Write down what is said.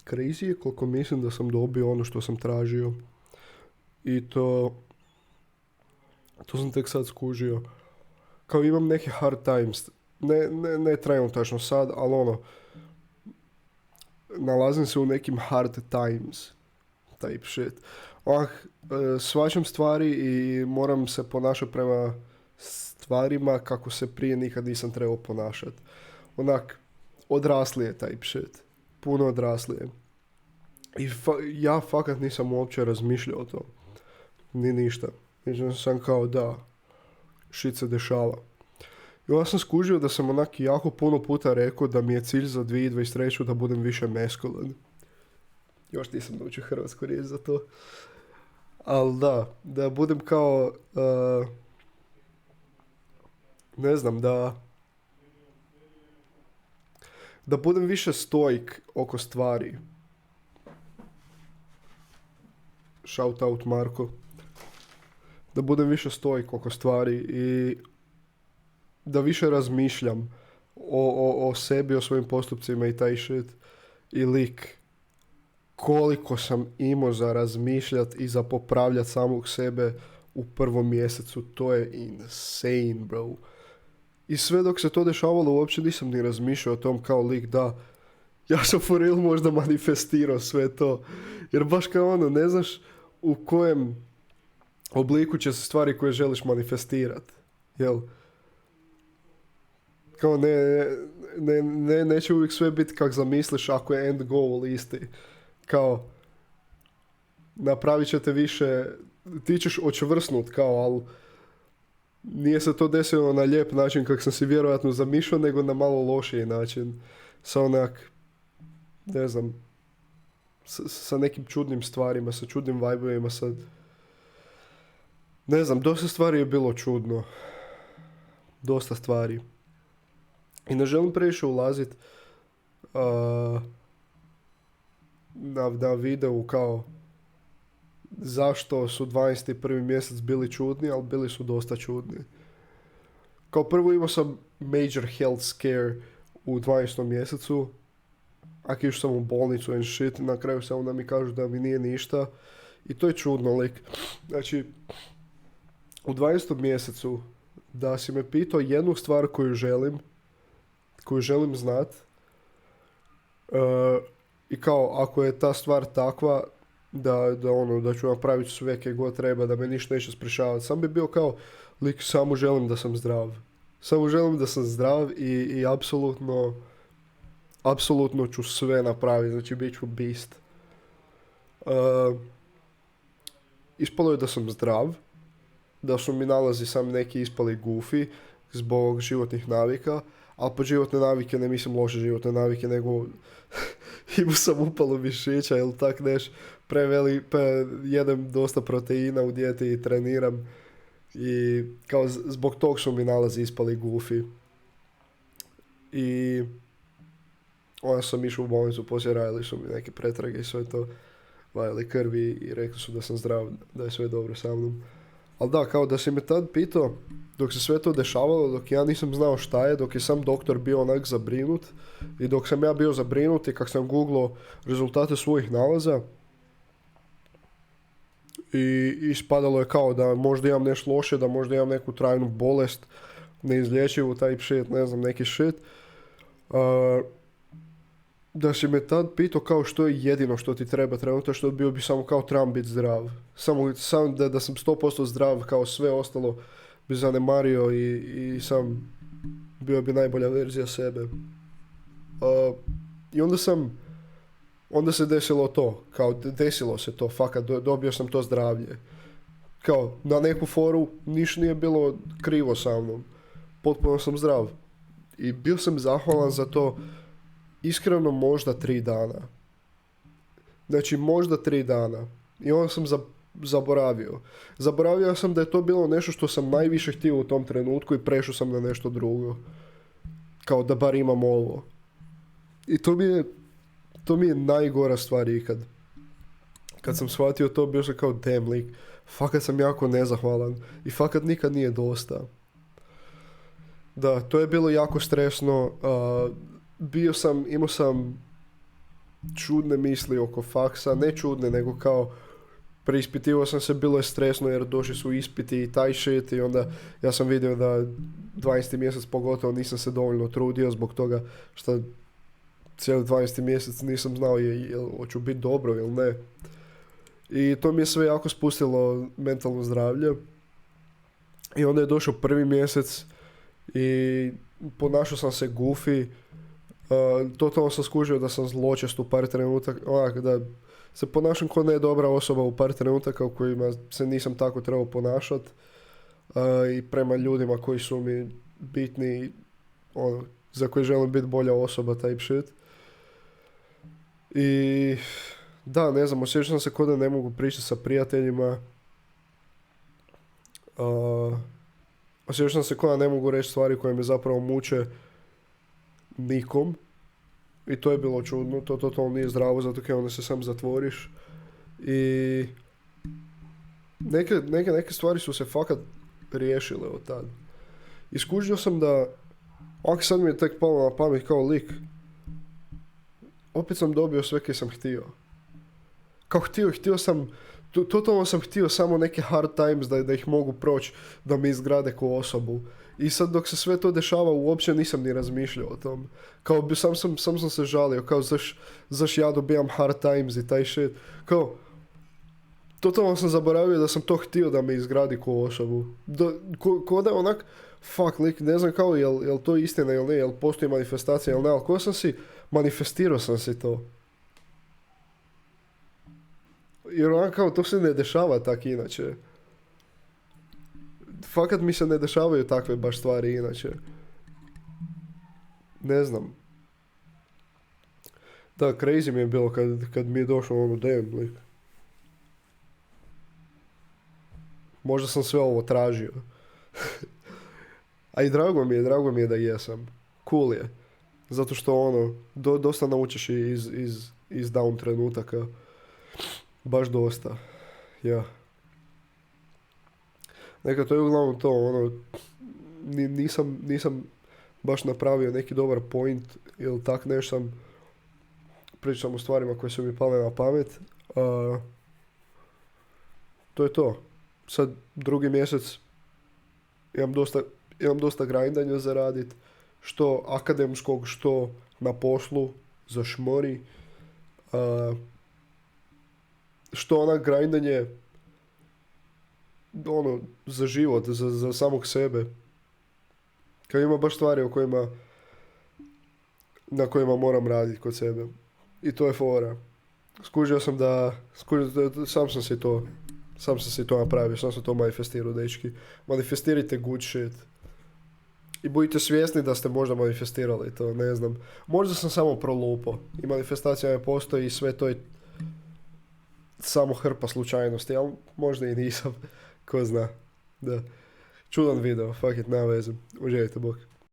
Crazy je koliko mislim da sam dobio ono što sam tražio. I to sam tek sad skužio. Kao imam neke hard times. Ne trenutačno sad, ali ono, nalazim se u nekim hard times. Type shit. Shvaćam stvari i moram se ponašati prema stvarima kako se prije nikad nisam trebao ponašati. Onak, odraslije type shit. Puno odraslije. I ja fakat nisam uopće razmišljao o tom. Ni ništa. Mislim sam kao da, shit se dešava. I onda sam skužio da sam onak jako puno puta rekao da mi je cilj za 2023. da budem više masculine. Još nisam naučio hrvatsku riječ za to. Ali da budem kao, ne znam, da budem više stoik oko stvari. Shout out Marko. Da budem više stoik oko stvari i da više razmišljam o sebi, o svojim postupcima i taj shit. I lik, koliko sam imao za razmišljat i za popravljat samog sebe u prvom mjesecu, to je insane, bro. I sve dok se to dešavalo uopće nisam ni razmišljao o tom kao lik da ja sam for real možda manifestirao sve to. Jer baš kao ono, ne znaš u kojem obliku će se stvari koje želiš manifestirat. Jel? Kao neće uvijek sve biti kak zamisliš ako je end goal isti. Kao, napravit ćete više, ti ćeš očvrsnut kao, ali nije se to desilo na lijep način kak sam si vjerojatno zamišljao, nego na malo lošiji način. Sa onak, ne znam, sa nekim čudnim stvarima, sa čudnim vibe-ovima, ne znam, dosta stvari je bilo čudno. Dosta stvari. I ne želim previše ulazit na videu kao zašto su 12. i prvi mjesec bili čudni, ali bili su dosta čudni. Kao prvo imao sam major health scare u 12. mjesecu, a išao sam u bolnicu and shit, na kraju samo da mi kažu da mi nije ništa i to je čudno, lik. Znači, u 12. mjesecu da si me pitao jednu stvar koju želim znat, i kao ako je ta stvar takva da ću napraviti sve kje god treba, da me ništa neće sprječavati, sam bi bio kao lik, samo želim da sam zdrav. Samo želim da sam zdrav i apsolutno ću sve napraviti, znači bit ću beast. Ispalo je da sam zdrav, da su mi nalazi sam neki ispali goofy zbog životnih navika, ali po životne navike ne mislim loše životne navike, nego imao sam upalo mišića ili tak neš, jedem dosta proteina u dijeti i treniram i kao zbog tog su mi nalazi ispali goofy. I onda sam išao u bolnicu, poslije radili su mi neke pretrage i sve to, vajali krvi i rekli su da sam zdrav, da je sve dobro sa mnom. Ali da, kao da si me tad pitao, dok se sve to dešavalo, dok ja nisam znao šta je, dok je sam doktor bio onak zabrinut i dok sam ja bio zabrinut i kak sam googlao rezultate svojih nalaza i ispadalo je kao da možda imam nešto loše, da možda imam neku trajnu bolest, neizlječivu type shit, ne znam, neki shit. Da si me tad pitao kao što je jedino što ti treba trenutno, što bio bi samo kao trebam biti zdrav. Samo da sam 100% zdrav, kao sve ostalo bi zanemario i sam bio bi najbolja verzija sebe. I onda se desilo to, kao desilo se to, fakat, dobio sam to zdravlje. Kao, na neku foru ništa nije bilo krivo sa mnom. Potpuno sam zdrav. I bio sam zahvalan za to. Iskreno možda 3 dana. Znači možda 3 dana. I onda sam zaboravio. Zaboravio sam da je to bilo nešto što sam najviše htio u tom trenutku i prešao sam na nešto drugo. Kao da bar imam ovo. I to mi je najgora stvar ikad. Kad sam shvatio to, bio sam kao damn lik. Fakat sam jako nezahvalan. I fakat nikad nije dosta. Da, to je bilo jako stresno. Imao sam čudne misli oko faksa, ne čudne, nego kao preispitivao sam se, bilo je stresno jer došli su ispiti i taj shit i onda ja sam vidio da 12. mjesec pogotovo nisam se dovoljno trudio zbog toga što cijeli 12. mjesec nisam znao jel hoću biti dobro ili ne. I to mi je sve jako spustilo mentalno zdravlje. I onda je došao 1. mjesec i ponašao sam se goofy. Totalno sam skužio da sam zločest u par trenutaka, onak da se ponašam kao ne dobra osoba u par trenutaka u kojima se nisam tako trebao ponašat. I prema ljudima koji su mi bitni, ono, za koje želim biti bolja osoba, type shit. I da, ne znam, osjećam se kao da ne mogu pričati sa prijateljima. Osjećam se kao da ne mogu reći stvari koje me zapravo muče nikom. I to je bilo čudno, to totalno nije zdravo, zato kaj onda se sam zatvoriš. I neke stvari su se fakat riješile od tad. Iskužio sam da, ako sad mi je tek palo na pamet kao lik, opet sam dobio sve kaj sam htio. Kao htio sam, totalno sam htio samo neke hard times da ih mogu proći, da mi izgrade ko osobu. I sad dok se sve to dešava uopće nisam ni razmišljao o tom. Kao bi sam sam se žalio, kao zaš ja dobijam hard times i taj shit. Kao, totalno sam zaboravio da sam to htio da me izgradi ko osobu. Ko da je onak, fuck lik, ne znam kao jel to istina ili ne, jel postoji manifestacija ili ne, ali ko sam si, manifestirao sam si to. Jer onak kao to se ne dešava tak inače. Fakat mi se ne dešavaju takve baš stvari inače. Ne znam. Da, crazy mi je bilo kad mi je došlo ono damn lik. Možda sam sve ovo tražio. A i drago mi je da jesam. Cool je. Zato što ono, dosta naučiš iz down trenutaka. Baš dosta. Ja. Neka to je uglavnom to, ono, nisam baš napravio neki dobar point ili tak nešto sam pričam o stvarima koje su mi pale na pamet. To je to. Sad 2. mjesec imam dosta grindanja za radit, što akademskog, što na poslu, za šmori. Što onak grindanje ono, za život, za samog sebe. Kad ima baš stvari na kojima moram raditi kod sebe. I to je fora. Skužio sam sam sam si to napravio, sam sam to manifestirao, dečki. Manifestirajte good shit. I budite svjesni da ste možda manifestirali to, ne znam. Možda sam samo prolupao. I manifestacija ne postoji i sve to je samo hrpa slučajnosti, ali možda i nisam. Ko zna. Da. Čudan video, fuck it, nema veze. Uživajte, bok.